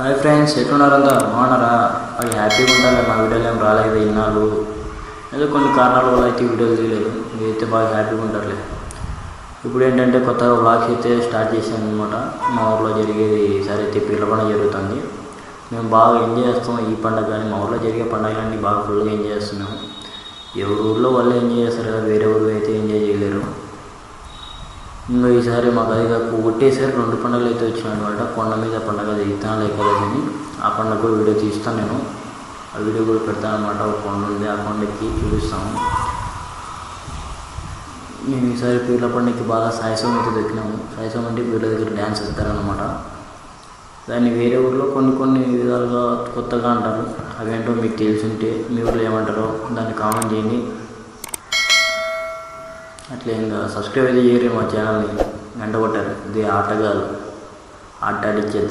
Hi friends, ఎట్లున్నారంతా బాగున్నారా? అది హ్యాపీగా ఉంటారు. మా వీడియోలు ఏం రాలేదు ఇన్నాళ్ళు, ఏదో కొన్ని కారణాల వల్ల అయితే వీడియోలు తీయలేదు. మీరైతే బాగా హ్యాపీగా ఉంటారులే. ఇప్పుడు ఏంటంటే కొత్తగా వ్లాగ్స్ అయితే స్టార్ట్ చేశాను అనమాట. మా ఊర్లో జరిగేది ఈసారి అయితే పీర్ల పండుగ జరుగుతుంది. మేము బాగా ఎంజాయ్ చేస్తాం ఈ పండుగ. కానీ మా ఊర్లో జరిగే పండుగలన్నీ బాగా ఫుల్గా ఎంజాయ్ చేస్తున్నాము. ఎవరి ఊర్లో వాళ్ళే ఎంజాయ్ చేస్తారు కదా, వేరే ఊరు అయితే ఎంజాయ్ చేయలేరు. ఇంకా ఈసారి మాకు అది కాక ఒకటేసారి 2 పండుగలు అయితే వచ్చినాయి అనమాట. కొండ మీద పండుగ ఇత్తనాలు ఏకాదశిని, ఆ పండుగ కూడా వీడియో తీస్తాను నేను. ఆ వీడియో కూడా పెడతాను అనమాట. ఒక కొండ ఉంది, ఆ కొండకి చూపిస్తాము. మేము ఈసారి పీర్ల పండుగకి బాగా సాయసం అయితే దొరికినాము. సాయసం అంటే పీర్ల దగ్గర డ్యాన్స్ వేస్తారనమాట. దాన్ని వేరే ఊర్లో కొన్ని విధాలుగా కొత్తగా అంటారు. అవేంటో మీకు తెలిసింటే మీ ఊర్లో ఏమంటారో దాన్ని కామెంట్ చేయండి. అట్లా ఇంకా సబ్స్క్రైబ్ అయితే చేయరు మా ఛానల్ని, గంట కొట్టారు. ఇది ఆటగాళ్ళు ఆట ఆడిచ్చేద్దాం.